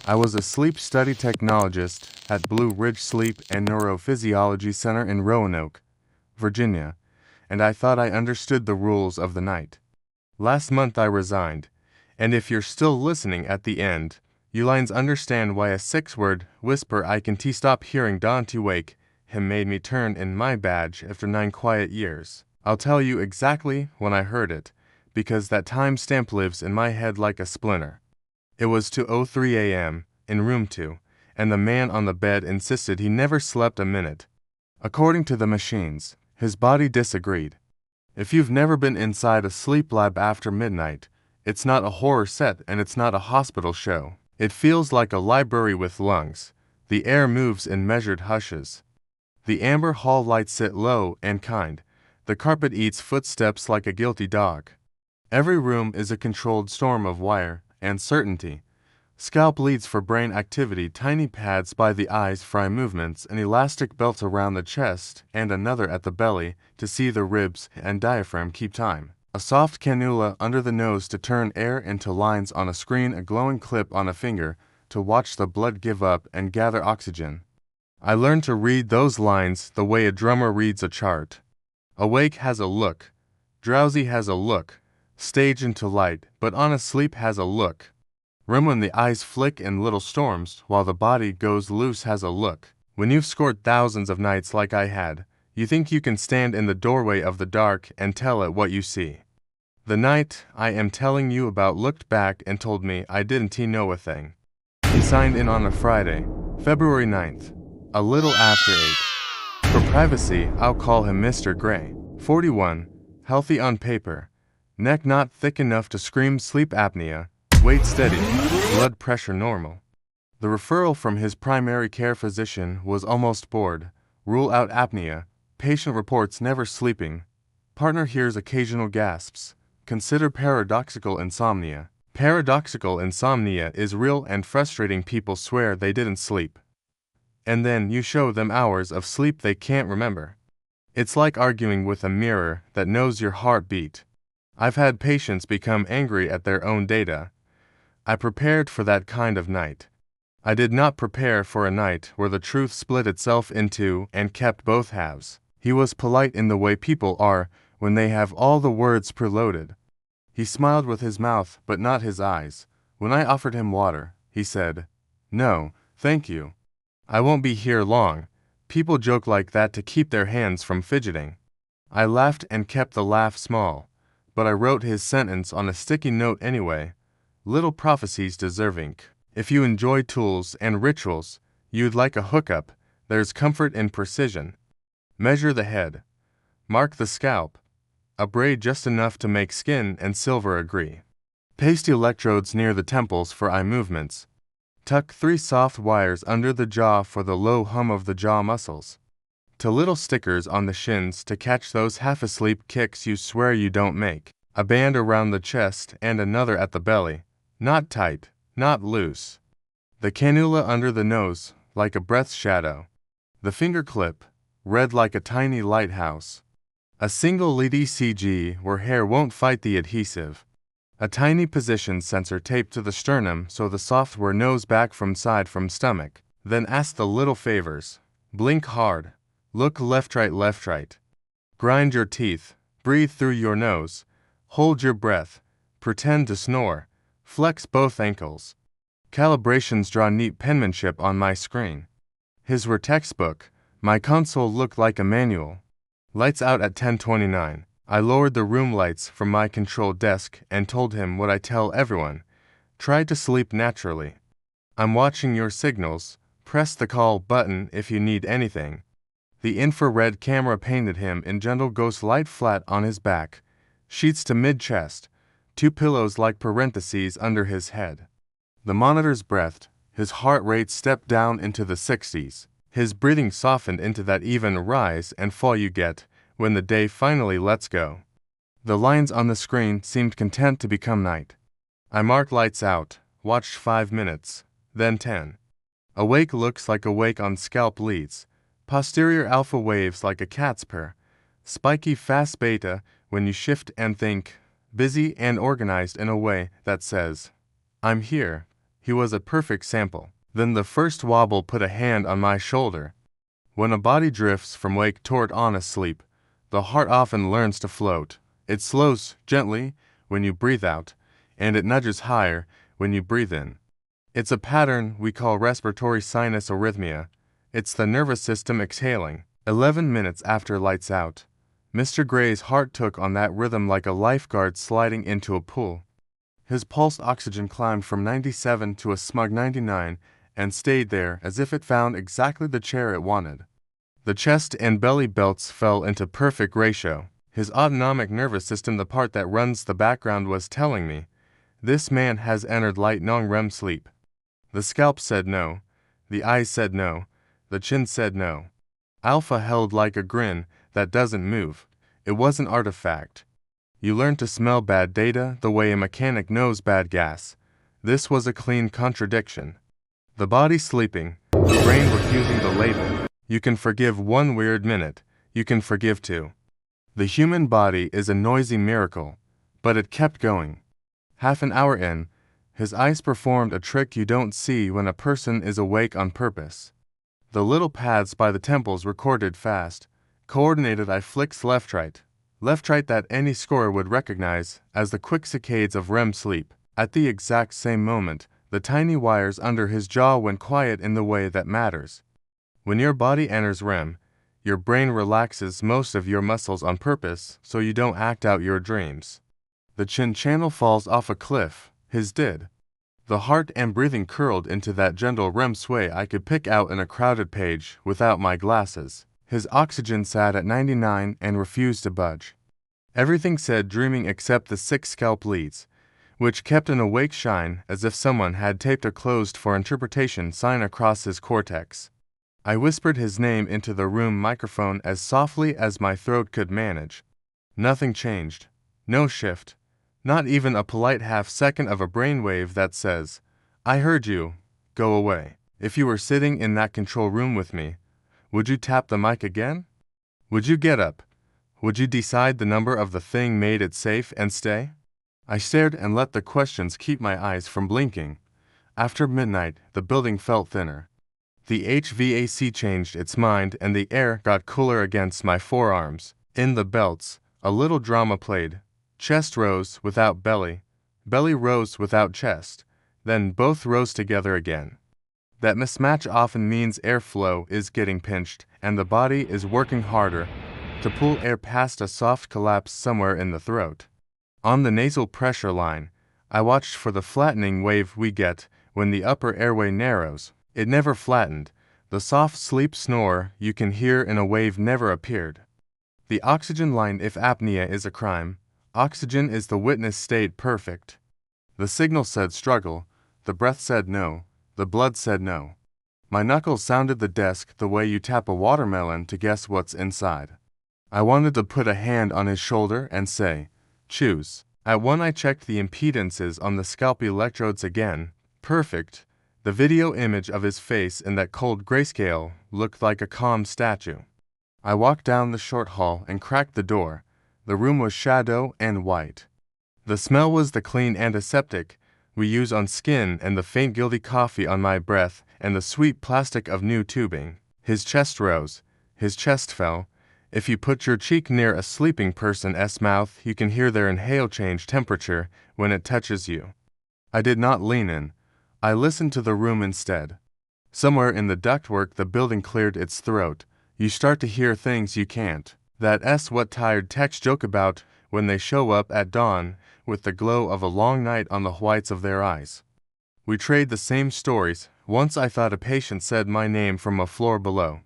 I was a sleep study technologist at Blue Ridge Sleep and Neurophysiology Center in Roanoke, Virginia, and I thought I understood the rules of the night. Last month I resigned, and if you're still listening at the end, you lines understand why a 6-word whisper I can stop hearing dawn to wake him made me turn in my badge after 9 quiet years. I'll tell you exactly when I heard it, because that time stamp lives in my head like a splinter. It was 2:03 a.m. in room 2, and the man on the bed insisted he never slept a minute. According to the machines, his body disagreed. If you've never been inside a sleep lab after midnight, it's not a horror set and it's not a hospital show. It feels like a library with lungs. The air moves in measured hushes. The amber hall lights sit low and kind. The carpet eats footsteps like a guilty dog. Every room is a controlled storm of wire and certainty. Scalp leads for brain activity, tiny pads by the eyes for eye movements, an elastic belt around the chest and another at the belly to see the ribs and diaphragm keep time. A soft cannula under the nose to turn air into lines on a screen, a glowing clip on a finger to watch the blood give up and gather oxygen. I learned to read those lines the way a drummer reads a chart. Awake has a look. Drowsy has a look. Stage into light, but honest sleep has a look. REM when the eyes flick in little storms while the body goes loose has a look. When you've scored thousands of nights like I had, you think you can stand in the doorway of the dark and tell it what you see. The night I am telling you about looked back and told me I didn't know a thing. He signed in on a Friday, February 9th, a little after 8. For privacy, I'll call him Mr. Gray. 41, healthy on paper. Neck not thick enough to scream sleep apnea, weight steady, blood pressure normal. The referral from his primary care physician was almost bored. Rule out apnea. Patient reports never sleeping. Partner hears occasional gasps. Consider paradoxical insomnia. Paradoxical insomnia is real and frustrating. People swear they didn't sleep. And then you show them hours of sleep they can't remember. It's like arguing with a mirror that knows your heartbeat. I've had patients become angry at their own data. I prepared for that kind of night. I did not prepare for a night where the truth split itself in two and kept both halves. He was polite in the way people are when they have all the words preloaded. He smiled with his mouth but not his eyes. When I offered him water, he said, "No, thank you. I won't be here long." People joke like that to keep their hands from fidgeting. I laughed and kept the laugh small. But I wrote his sentence on a sticky note anyway. Little prophecies deserve ink. If you enjoy tools and rituals, you'd like a hookup. There's comfort in precision. Measure the head. Mark the scalp. A braid just enough to make skin and silver agree. Paste electrodes near the temples for eye movements. Tuck 3 soft wires under the jaw for the low hum of the jaw muscles. To little stickers on the shins to catch those half-asleep kicks you swear you don't make. A band around the chest and another at the belly. Not tight, not loose. The cannula under the nose, like a breath shadow. The finger clip, red like a tiny lighthouse. A single lead ECG where hair won't fight the adhesive. A tiny position sensor taped to the sternum so the software knows back from side from stomach. Then ask the little favors. Blink hard. Look left right. Grind your teeth. Breathe through your nose. Hold your breath. Pretend to snore. Flex both ankles. Calibrations draw neat penmanship on my screen. His were textbook. My console looked like a manual. Lights out at 10:29. I lowered the room lights from my control desk and told him what I tell everyone. Try to sleep naturally. I'm watching your signals. Press the call button if you need anything. The infrared camera painted him in gentle ghost light flat on his back. Sheets to mid-chest. 2 pillows like parentheses under his head. The monitors breathed. His heart rate stepped down into the 60s. His breathing softened into that even rise and fall you get when the day finally lets go. The lines on the screen seemed content to become night. I marked lights out, watched 5 minutes, then 10. Awake looks like awake on scalp leads. Posterior alpha waves like a cat's purr. Spiky fast beta when you shift and think. Busy and organized in a way that says, "I'm here, He was a perfect sample. Then the first wobble put a hand on my shoulder. When a body drifts from wake toward honest sleep, the heart often learns to float. It slows gently when you breathe out, and it nudges higher when you breathe in. It's a pattern we call respiratory sinus arrhythmia. It's the nervous system exhaling. 11 minutes after lights out, Mr. Gray's heart took on that rhythm like a lifeguard sliding into a pool. His pulse oxygen climbed from 97 to a smug 99 and stayed there as if it found exactly the chair it wanted. The chest and belly belts fell into perfect ratio. His autonomic nervous system, the part that runs the background, was telling me, this man has entered light non-REM sleep. The scalp said no. The eyes said no. The chin said no. Alpha held like a grin that doesn't move. It was an artifact. You learn to smell bad data the way a mechanic knows bad gas. This was a clean contradiction. The body sleeping, the brain refusing the label. You can forgive one weird minute. You can forgive two. The human body is a noisy miracle, but it kept going. Half an hour in, his eyes performed a trick you don't see when a person is awake on purpose. The little pads by the temples recorded fast. Coordinated, I flicks left-right that any scorer would recognize as the quick saccades of REM sleep. At the exact same moment, the tiny wires under his jaw went quiet in the way that matters. When your body enters REM, your brain relaxes most of your muscles on purpose so you don't act out your dreams. The chin channel falls off a cliff. His did. The heart and breathing curled into that gentle REM sway I could pick out in a crowded page without my glasses. His oxygen sat at 99 and refused to budge. Everything said dreaming except the 6 scalp leads, which kept an awake shine as if someone had taped a closed for interpretation sign across his cortex. I whispered his name into the room microphone as softly as my throat could manage. Nothing changed. No shift. Not even a polite half-second of a brainwave that says, I heard you. Go away. If you were sitting in that control room with me, would you tap the mic again? Would you get up? Would you decide the number of the thing made it safe and stay? I stared and let the questions keep my eyes from blinking. After midnight, the building felt thinner. The HVAC changed its mind and the air got cooler against my forearms. In the belts, a little drama played. Chest rose without belly. Belly rose without chest. Then both rose together again. That mismatch often means airflow is getting pinched and the body is working harder to pull air past a soft collapse somewhere in the throat. On the nasal pressure line, I watched for the flattening wave we get when the upper airway narrows. It never flattened. The soft sleep snore you can hear in a wave never appeared. The oxygen line, if apnea is a crime, oxygen is the witness, stayed perfect. The signal said struggle, the breath said no, the blood said no. My knuckles sounded the desk the way you tap a watermelon to guess what's inside. I wanted to put a hand on his shoulder and say, choose. At one I checked the impedances on the scalp electrodes again. Perfect. The video image of his face in that cold grayscale looked like a calm statue. I walked down the short hall and cracked the door. The room was shadow and white. The smell was the clean antiseptic we use on skin and the faint guilty coffee on my breath and the sweet plastic of new tubing. His chest rose. His chest fell. If you put your cheek near a sleeping person's mouth, you can hear their inhale change temperature when it touches you. I did not lean in. I listened to the room instead. Somewhere in the ductwork the building cleared its throat. You start to hear things you can't. That's what tired techs joke about when they show up at dawn with the glow of a long night on the whites of their eyes. We trade the same stories. Once I thought a patient said my name from a floor below.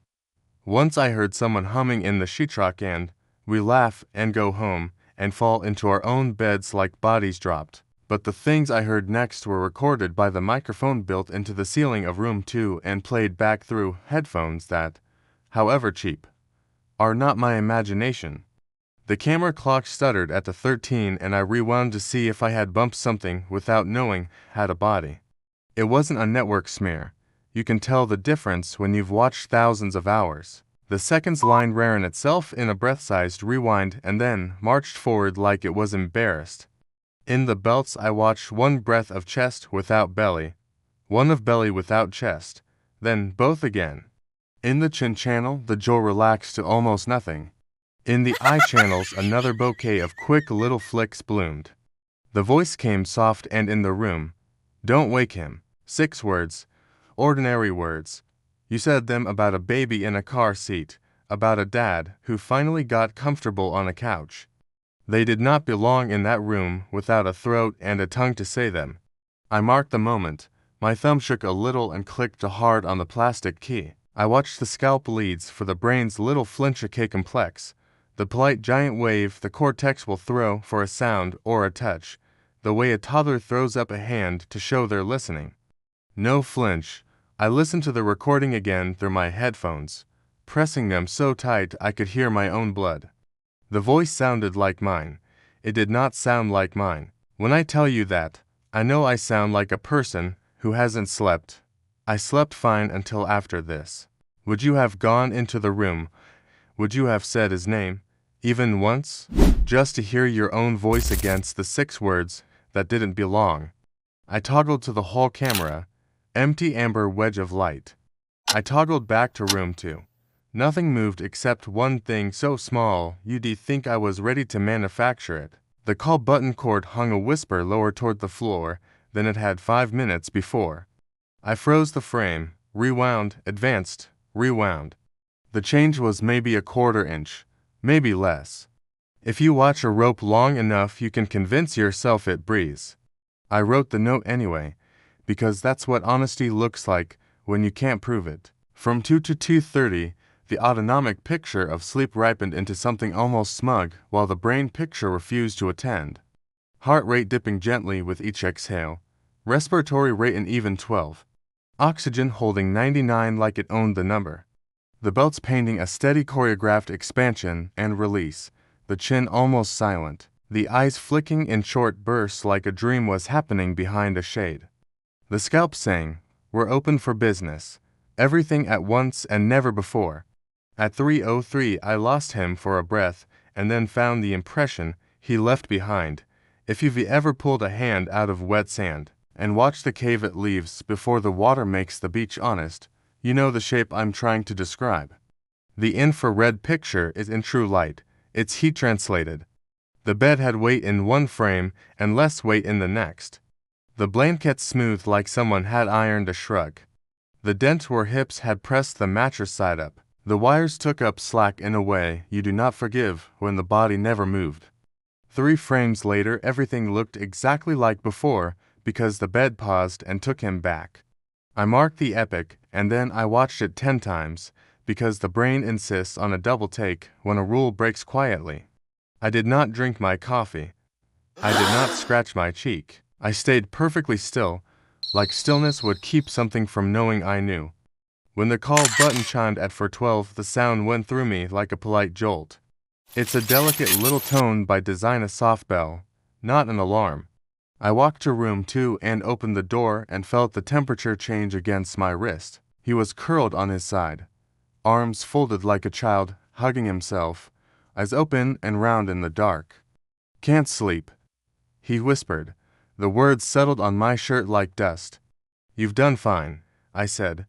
Once I heard someone humming in the sheetrock and we laugh and go home and fall into our own beds like bodies dropped. But the things I heard next were recorded by the microphone built into the ceiling of room 2 and played back through headphones that, however cheap, are not my imagination. The camera clock stuttered at the 13 and I rewound to see if I had bumped something without knowing had a body. It wasn't a network smear. You can tell the difference when you've watched thousands of hours. The seconds line ran itself in a breath-sized rewind and then marched forward like it was embarrassed. In the belts I watched one breath of chest without belly, one of belly without chest, then both again. In the chin channel, the jaw relaxed to almost nothing. In the eye channels, another bouquet of quick little flicks bloomed. The voice came soft and in the room. Don't wake him. 6 words. Ordinary words. You said them about a baby in a car seat, about a dad who finally got comfortable on a couch. They did not belong in that room without a throat and a tongue to say them. I marked the moment. My thumb shook a little and clicked hard on the plastic key. I watched the scalp leads for the brain's little flinch complex, the polite giant wave the cortex will throw for a sound or a touch, the way a toddler throws up a hand to show they're listening. No flinch. I listened to the recording again through my headphones, pressing them so tight I could hear my own blood. The voice sounded like mine. It did not sound like mine. When I tell you that, I know I sound like a person who hasn't slept. I slept fine until after this. Would you have gone into the room? Would you have said his name, even once? Just to hear your own voice against the 6 words that didn't belong. I toggled to the hall camera, empty amber wedge of light. I toggled back to room 2. Nothing moved except one thing so small you'd think I was ready to manufacture it. The call button cord hung a whisper lower toward the floor than it had 5 minutes before. I froze the frame, rewound, advanced, rewound. The change was maybe a 1/4 inch, maybe less. If you watch a rope long enough, you can convince yourself it breathes. I wrote the note anyway, because that's what honesty looks like when you can't prove it. From 2 to 2:30, the autonomic picture of sleep ripened into something almost smug, while the brain picture refused to attend. Heart rate dipping gently with each exhale. Respiratory rate an even 12. Oxygen holding 99 like it owned the number. The belts painting a steady choreographed expansion and release, the chin almost silent, the eyes flicking in short bursts like a dream was happening behind a shade. The scalp saying, "We're open for business." Everything at once and never before. At 3:03 I lost him for a breath and then found the impression he left behind. If you've ever pulled a hand out of wet sand and watched the cave it leaves before the water makes the beach honest, you know the shape I'm trying to describe. The infrared picture is in true light. It's heat translated. The bed had weight in one frame and less weight in the next. The blanket smooth like someone had ironed a shrug. The dent where hips had pressed the mattress side up. The wires took up slack in a way you do not forgive when the body never moved. 3 frames later, everything looked exactly like before because the bed paused and took him back. I marked the epic, and then I watched it 10 times, because the brain insists on a double take when a rule breaks quietly. I did not drink my coffee. I did not scratch my cheek. I stayed perfectly still, like stillness would keep something from knowing I knew. When the call button chimed at 4:12, the sound went through me like a polite jolt. It's a delicate little tone by design, a soft bell, not an alarm. I walked to room 2 and opened the door and felt the temperature change against my wrist. He was curled on his side, arms folded like a child hugging himself, eyes open and round in the dark. "Can't sleep," he whispered. The words settled on my shirt like dust. "You've done fine," I said,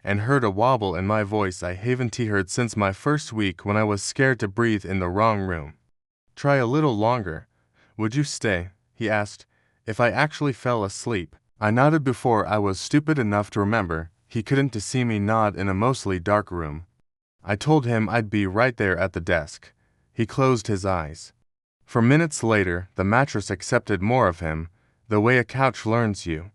and heard a wobble in my voice I haven't heard since my first week when I was scared to breathe in the wrong room. "Try a little longer. Would you stay?" he asked. If I actually fell asleep, I nodded before I was stupid enough to remember he couldn't to see me nod in a mostly dark room. I told him I'd be right there at the desk. He closed his eyes. For minutes later, the mattress accepted more of him, the way a couch learns you.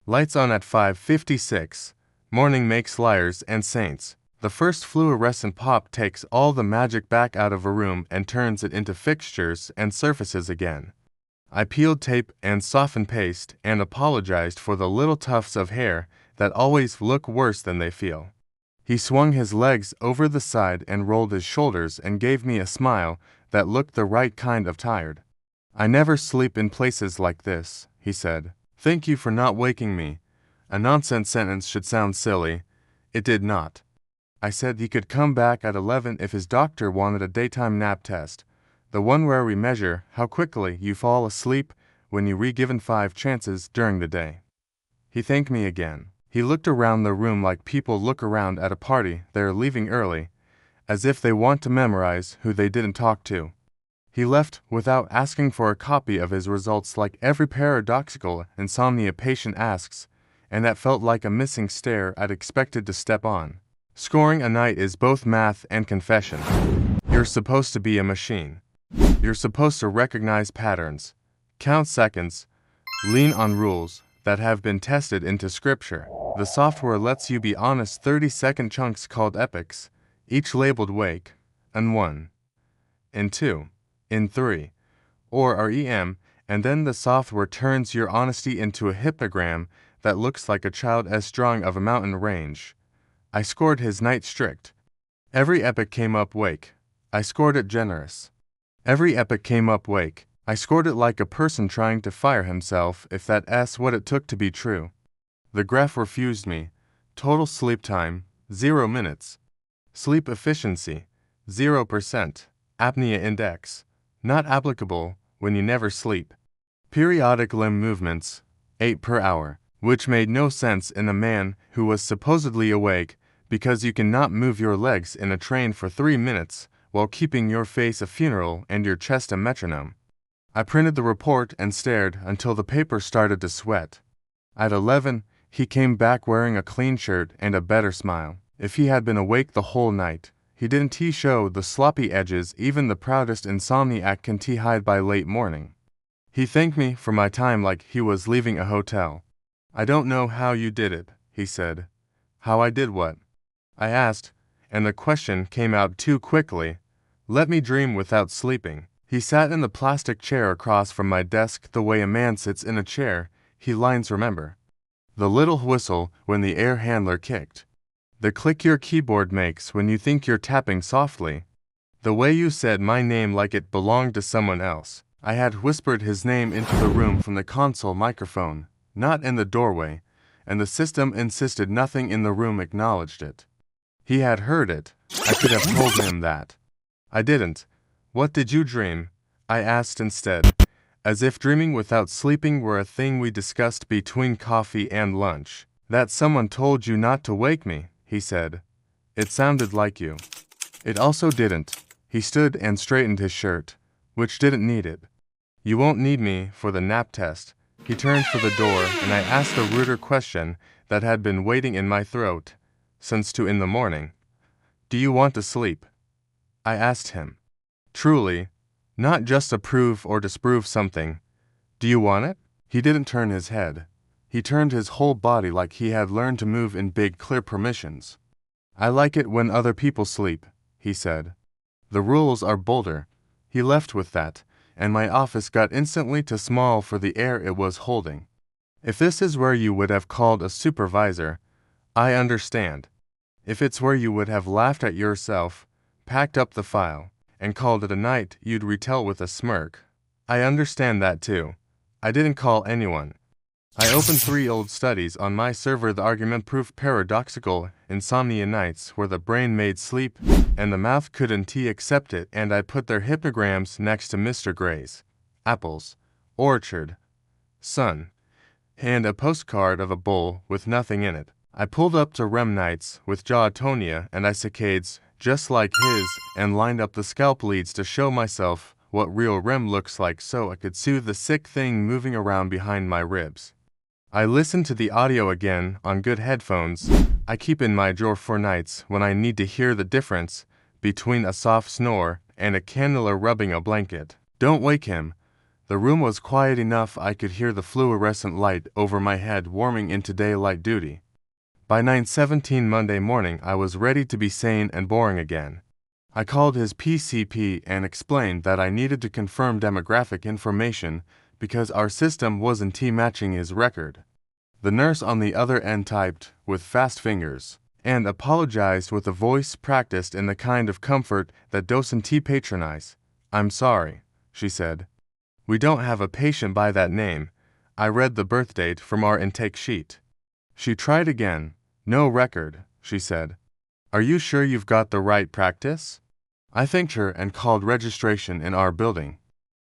Lights on at 5:56. Morning makes liars and saints. The first fluorescent pop takes all the magic back out of a room and turns it into fixtures and surfaces again. I peeled tape and softened paste and apologized for the little tufts of hair that always look worse than they feel. He swung his legs over the side and rolled his shoulders and gave me a smile that looked the right kind of tired. "I never sleep in places like this," he said. "Thank you for not waking me." A nonsense sentence should sound silly. It did not. I said he could come back at 11 if his doctor wanted a daytime nap test, the one where we measure how quickly you fall asleep when you re-given 5 chances during the day. He thanked me again. He looked around the room like people look around at a party they're leaving early, as if they want to memorize who they didn't talk to. He left without asking for a copy of his results like every paradoxical insomnia patient asks, and that felt like a missing stair I'd expected to step on. Scoring a night is both math and confession. You're supposed to be a machine. You're supposed to recognize patterns, count seconds, lean on rules that have been tested into scripture. The software lets you be honest 30-second chunks called epochs, each labeled wake, in 1, in 2, in 3, or REM, and then the software turns your honesty into a hippogram that looks like a child's drawing of a mountain range. I scored his night strict. Every epoch came up wake. I scored it generous. Every epoch came up wake. I scored it like a person trying to fire himself if that's what it took to be true. The graph refused me. Total sleep time, 0 minutes. Sleep efficiency, 0%. Apnea index, not applicable when you never sleep. Periodic limb movements, 8 per hour, which made no sense in a man who was supposedly awake because you cannot move your legs in a train for 3 minutes while keeping your face a funeral and your chest a metronome. I printed the report and stared until the paper started to sweat. At 11, he came back wearing a clean shirt and a better smile. If he had been awake the whole night, he didn't show the sloppy edges even the proudest insomniac can hide by late morning. He thanked me for my time like he was leaving a hotel. I don't know how you did it, he said. How I did what? I asked, and the question came out too quickly. Let me dream without sleeping. He sat in the plastic chair across from my desk the way a man sits in a chair he lines remember. The little whistle when the air handler kicked. The click your keyboard makes when you think you're tapping softly. The way you said my name like it belonged to someone else. I had whispered his name into the room from the console microphone, not in the doorway, and the system insisted nothing in the room acknowledged it. He had heard it. I could have told him that. I didn't. What did you dream? I asked instead, as if dreaming without sleeping were a thing we discussed between coffee and lunch. That someone told you not to wake me, he said. It sounded like you. It also didn't. He stood and straightened his shirt, which didn't need it. You won't need me for the nap test. He turned for the door, and I asked a ruder question that had been waiting in my throat since 2 in the morning. Do you want to sleep? I asked him. Truly, not just to prove or disprove something. Do you want it? He didn't turn his head. He turned his whole body like he had learned to move in big, clear permissions. I like it when other people sleep, he said. The rules are bolder. He left with that, and my office got instantly too small for the air it was holding. If this is where you would have called a supervisor, I understand. If it's where you would have laughed at yourself, packed up the file, and called it a night you'd retell with a smirk, I understand that too. I didn't call anyone. I opened 3 old studies on my server, the argument-proof paradoxical insomnia nights where the brain made sleep and the mouth couldn't accept it, and I put their hippograms next to Mr. Gray's, apples, orchard, sun, and a postcard of a bowl with nothing in it. I pulled up to REM nights with jaw atonia and icicades just like his and lined up the scalp leads to show myself what real REM looks like so I could soothe the sick thing moving around behind my ribs. I listened to the audio again on good headphones I keep in my drawer for nights when I need to hear the difference between a soft snore and a cannula rubbing a blanket. Don't wake him. The room was quiet enough I could hear the fluorescent light over my head warming into daylight duty. By 9:17 Monday morning I was ready to be sane and boring again. I called his PCP and explained that I needed to confirm demographic information because our system wasn't matching his record. The nurse on the other end typed with fast fingers and apologized with a voice practiced in the kind of comfort that doesn't patronize. I'm sorry, she said. We don't have a patient by that name. I read the birth date from our intake sheet. She tried again. No record, she said. Are you sure you've got the right practice? I thanked her and called registration in our building.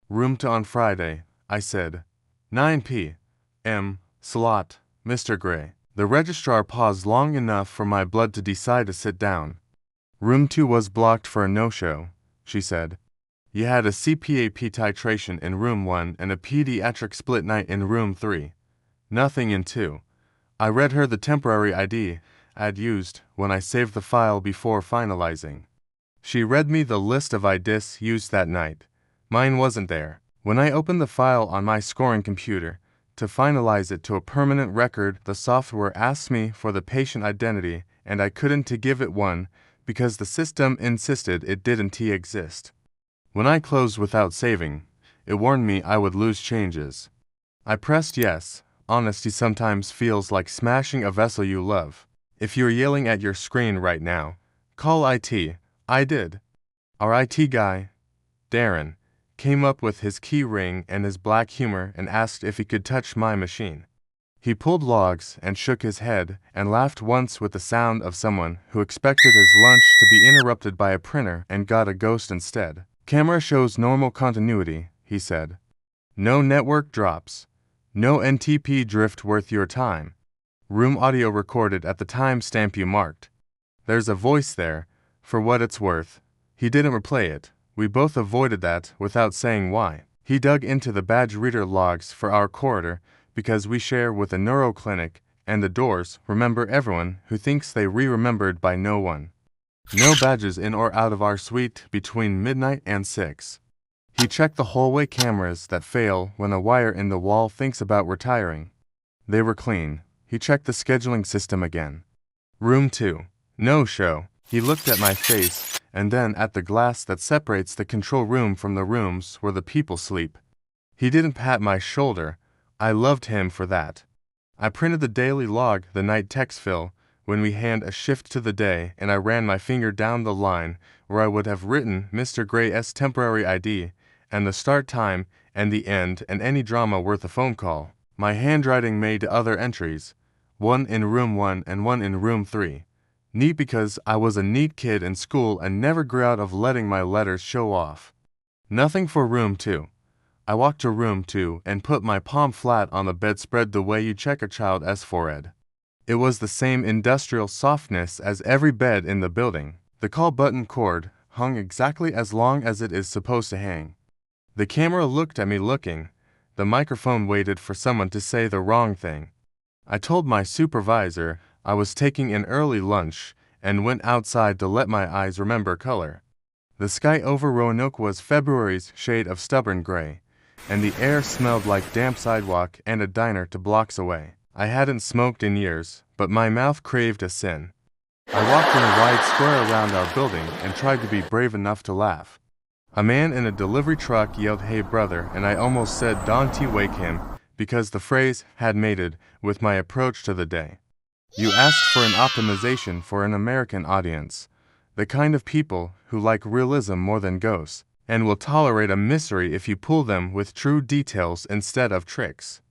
Room to on Friday, I said. 9 p.m. slot, Mr. Gray. The registrar paused long enough for my blood to decide to sit down. Room 2 was blocked for a no-show, she said. You had a CPAP titration in Room 1 and a pediatric split night in Room 3. Nothing in 2. I read her the temporary ID I'd used when I saved the file before finalizing. She read me the list of IDs used that night. Mine wasn't there. When I opened the file on my scoring computer to finalize it to a permanent record, the software asked me for the patient identity, and I couldn't give it one because the system insisted it didn't exist. When I closed without saving, it warned me I would lose changes. I pressed yes. Honesty sometimes feels like smashing a vessel you love. If you're yelling at your screen right now, call IT. I did. Our IT guy, Darren, came up with his key ring and his black humor and asked if he could touch my machine. He pulled logs and shook his head and laughed once with the sound of someone who expected his lunch to be interrupted by a printer and got a ghost instead. Camera shows normal continuity, he said. No network drops. No NTP drift worth your time. Room audio recorded at the timestamp you marked. There's a voice there, for what it's worth. He didn't replay it. We both avoided that without saying why. He dug into the badge reader logs for our corridor because we share with a neuroclinic, and the doors remember everyone who thinks they remembered by no one. No badges in or out of our suite between midnight and 6. He checked the hallway cameras that fail when a wire in the wall thinks about retiring. They were clean. He checked the scheduling system again. Room 2. No show. He looked at my face and then at the glass that separates the control room from the rooms where the people sleep. He didn't pat my shoulder. I loved him for that. I printed the daily log the night techs fill when we hand a shift to the day, and I ran my finger down the line where I would have written Mr. Gray's temporary ID and the start time and the end and any drama worth a phone call. My handwriting made other entries, one in Room 1 and one in Room 3. Neat because I was a neat kid in school and never grew out of letting my letters show off. Nothing for Room 2. I walked to Room 2 and put my palm flat on the bedspread the way you check a child's forehead. It was the same industrial softness as every bed in the building. The call button cord hung exactly as long as it is supposed to hang. The camera looked at me looking. The microphone waited for someone to say the wrong thing. I told my supervisor I was taking an early lunch and went outside to let my eyes remember color. The sky over Roanoke was February's shade of stubborn gray, and the air smelled like damp sidewalk and a diner 2 blocks away. I hadn't smoked in years, but my mouth craved a sin. I walked in a wide square around our building and tried to be brave enough to laugh. A man in a delivery truck yelled, "Hey brother," and I almost said, "Don't wake him," because the phrase had mated with my approach to the day. You asked for an optimization for an American audience, the kind of people who like realism more than ghosts, and will tolerate a mystery if you pull them with true details instead of tricks.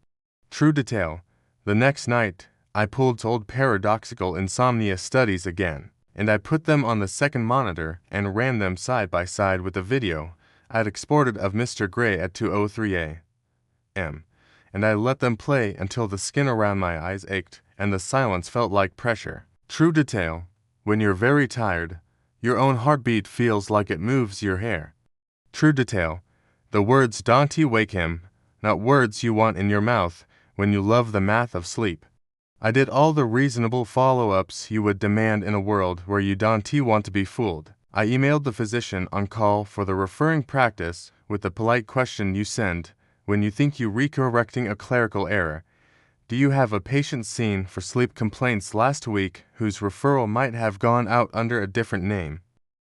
True detail. The next night, I pulled old paradoxical insomnia studies again, and I put them on the second monitor and ran them side by side with the video I'd exported of Mr. Gray at 2:03 a.m., and I let them play until the skin around my eyes ached and the silence felt like pressure. True detail. When you're very tired, your own heartbeat feels like it moves your hair. True detail. The words "Don't wake him," not words you want in your mouth when you love the math of sleep. I did all the reasonable follow-ups you would demand in a world where you don't want to be fooled. I emailed the physician on call for the referring practice with the polite question you send when you think you're recorrecting a clerical error. Do you have a patient seen for sleep complaints last week whose referral might have gone out under a different name?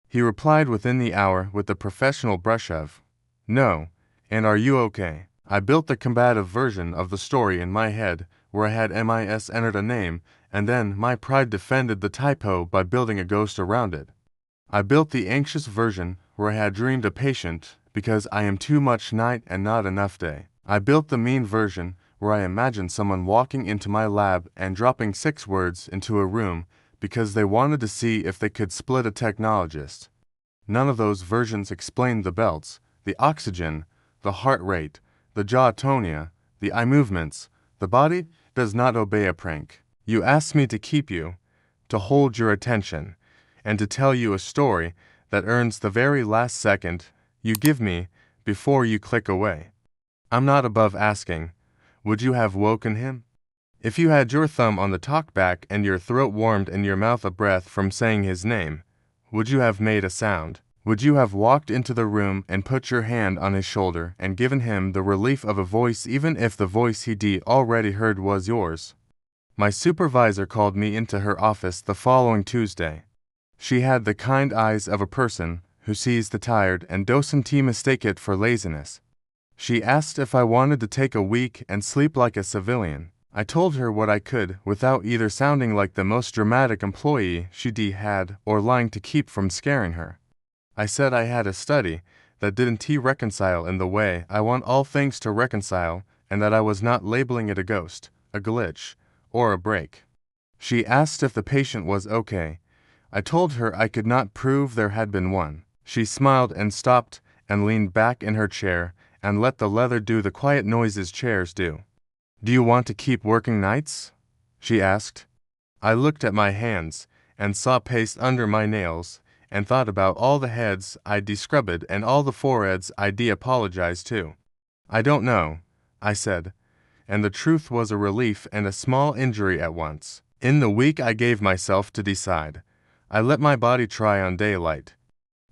He replied within the hour with the professional brush of, "No, and are you okay?" I built the combative version of the story in my head where I had MIS entered a name, and then my pride defended the typo by building a ghost around it. I built the anxious version where I had dreamed a patient because I am too much night and not enough day. I built the mean version where I imagined someone walking into my lab and dropping 6 words into a room because they wanted to see if they could split a technologist. None of those versions explained the belts, the oxygen, the heart rate, the jaw atonia, the eye movements, the body, does not obey a prank. You asked me to keep you, to hold your attention, and to tell you a story that earns the very last second you give me before you click away. I'm not above asking, would you have woken him? If you had your thumb on the talkback and your throat warmed and your mouth a breath from saying his name, would you have made a sound? Would you have walked into the room and put your hand on his shoulder and given him the relief of a voice even if the voice he'd already heard was yours? My supervisor called me into her office the following Tuesday. She had the kind eyes of a person who sees the tired and doesn't mistake it for laziness. She asked if I wanted to take a week and sleep like a civilian. I told her what I could without either sounding like the most dramatic employee she'd had or lying to keep from scaring her. I said I had a study that didn't reconcile in the way I want all things to reconcile and that I was not labeling it a ghost, a glitch, or a break. She asked if the patient was okay. I told her I could not prove there had been one. She smiled and stopped and leaned back in her chair and let the leather do the quiet noises chairs do. Do you want to keep working nights? She asked. I looked at my hands and saw paste under my nails and thought about all the heads I'd descrubbed and all the foreheads I'd apologized to. I don't know, I said, and the truth was a relief and a small injury at once. In the week I gave myself to decide. I let my body try on daylight.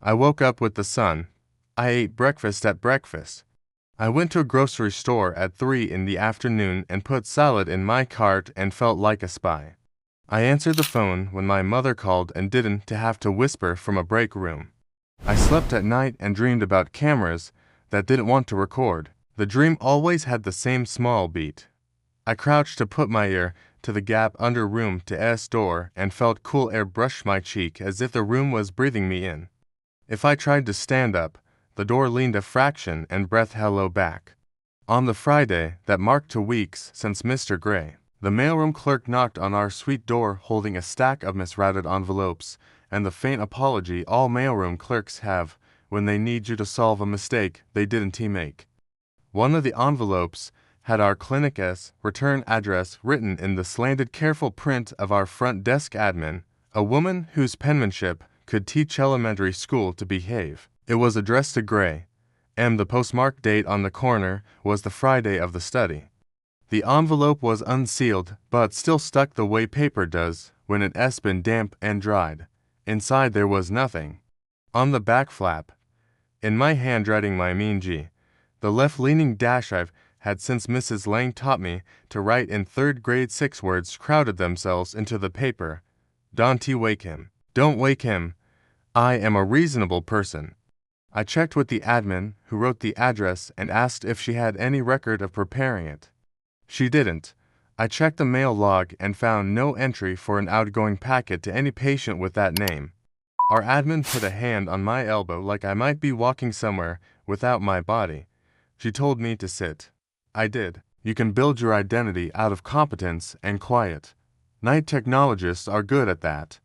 I woke up with the sun. I ate breakfast at breakfast. I went to a grocery store at 3 in the afternoon and put salad in my cart and felt like a spy. I answered the phone when my mother called and didn't have to whisper from a break room. I slept at night and dreamed about cameras that didn't want to record. The dream always had the same small beat. I crouched to put my ear to the gap under room to S door and felt cool air brush my cheek as if the room was breathing me in. If I tried to stand up, the door leaned a fraction and breathed hello back. On the Friday that marked 2 weeks since Mr. Gray, the mailroom clerk knocked on our suite door holding a stack of misrouted envelopes and the faint apology all mailroom clerks have when they need you to solve a mistake they didn't make. One of the envelopes had our clinic's return address written in the slanted careful print of our front desk admin, a woman whose penmanship could teach elementary school to behave. It was addressed to Gray, and the postmark date on the corner was the Friday of the study. The envelope was unsealed, but still stuck the way paper does when it has been damp and dried. Inside there was nothing. On the back flap, in my handwriting my mean G, the left-leaning dash I've had since Mrs. Lang taught me to write in 3rd grade 6 words crowded themselves into the paper. Don't wake him. Don't wake him. I am a reasonable person. I checked with the admin who wrote the address and asked if she had any record of preparing it. She didn't. I checked the mail log and found no entry for an outgoing packet to any patient with that name. Our admin put a hand on my elbow like I might be walking somewhere without my body. She told me to sit. I did. You can build your identity out of competence and quiet. Night technologists are good at that.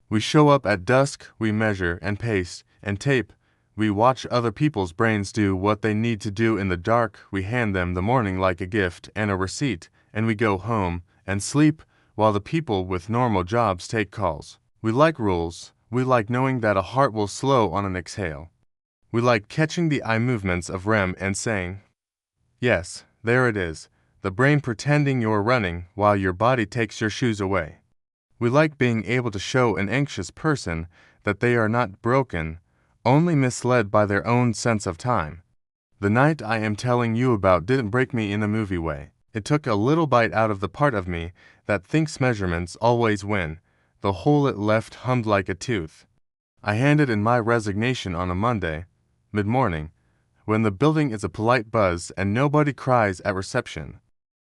We show up at dusk, we measure and paste and tape. We watch other people's brains do what they need to do in the dark. We hand them the morning like a gift and a receipt, and we go home and sleep while the people with normal jobs take calls. We like rules. We like knowing that a heart will slow on an exhale. We like catching the eye movements of REM and saying, yes, there it is, the brain pretending you're running while your body takes your shoes away. We like being able to show an anxious person that they are not broken, only misled by their own sense of time. The night I am telling you about didn't break me in a movie way. It took a little bite out of the part of me that thinks measurements always win. The hole it left hummed like a tooth. I handed in my resignation on a Monday, mid-morning, when the building is a polite buzz and nobody cries at reception.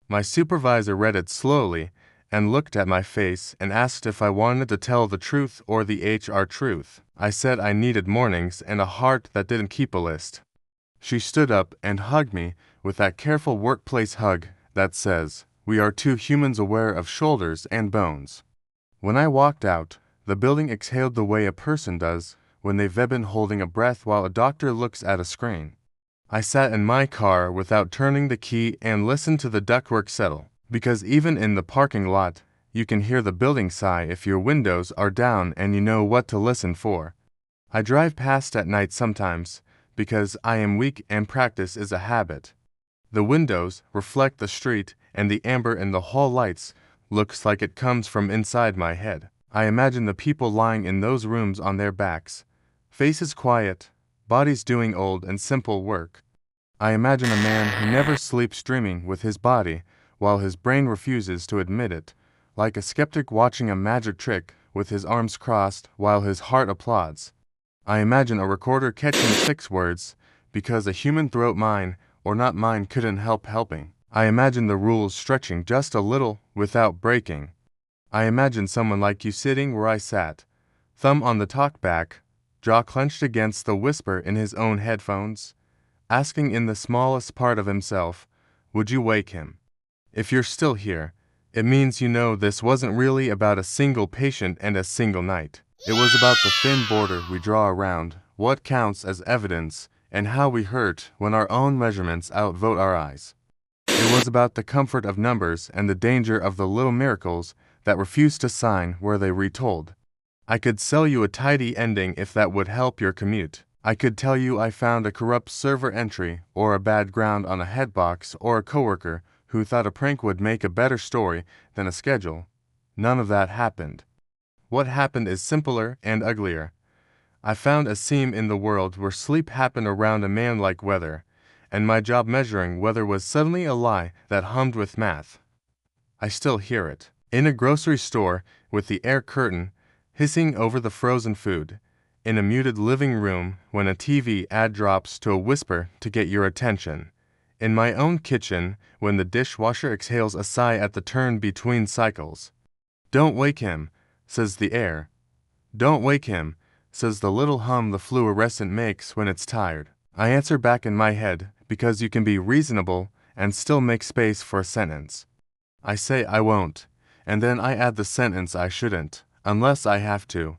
My supervisor read it slowly and looked at my face and asked if I wanted to tell the truth or the HR truth. I said I needed mornings and a heart that didn't keep a list. She stood up and hugged me with that careful workplace hug that says, we are two humans aware of shoulders and bones. When I walked out, the building exhaled the way a person does when they've been holding a breath while a doctor looks at a screen. I sat in my car without turning the key and listened to the ductwork settle. Because even in the parking lot, you can hear the building sigh if your windows are down and you know what to listen for. I drive past at night sometimes, because I am weak and practice is a habit. The windows reflect the street, and the amber in the hall lights looks like it comes from inside my head. I imagine the people lying in those rooms on their backs, faces quiet, bodies doing old and simple work. I imagine a man who never sleeps dreaming with his body, while his brain refuses to admit it, like a skeptic watching a magic trick with his arms crossed while his heart applauds. I imagine a recorder catching 6 words, because a human throat mine or not mine couldn't help helping. I imagine the rules stretching just a little without breaking. I imagine someone like you sitting where I sat, thumb on the talkback, jaw clenched against the whisper in his own headphones, asking in the smallest part of himself, would you wake him? If you're still here, it means you know this wasn't really about a single patient and a single night. It was about the thin border we draw around what counts as evidence and how we hurt when our own measurements outvote our eyes. It was about the comfort of numbers and the danger of the little miracles that refuse to sign where they retold. I could sell you a tidy ending if that would help your commute. I could tell you I found a corrupt server entry or a bad ground on a headbox or a coworker who thought a prank would make a better story than a schedule. None of that happened. What happened is simpler and uglier. I found a seam in the world where sleep happened around a man like weather, and my job measuring weather was suddenly a lie that hummed with math. I still hear it. In a grocery store, with the air curtain hissing over the frozen food. In a muted living room when a TV ad drops to a whisper to get your attention. In my own kitchen when the dishwasher exhales a sigh at the turn between cycles. Don't wake him, says the air. Don't wake him, says the little hum the fluorescent makes when it's tired. I answer back in my head because you can be reasonable and still make space for a sentence. I say I won't, and then I add the sentence I shouldn't, unless I have to.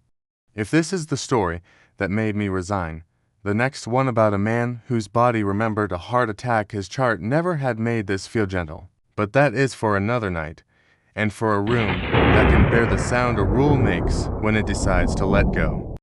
If this is the story that made me resign, the next one about a man whose body remembered a heart attack his chart never had made this feel gentle. But that is for another night, and for a room that can bear the sound a rule makes when it decides to let go.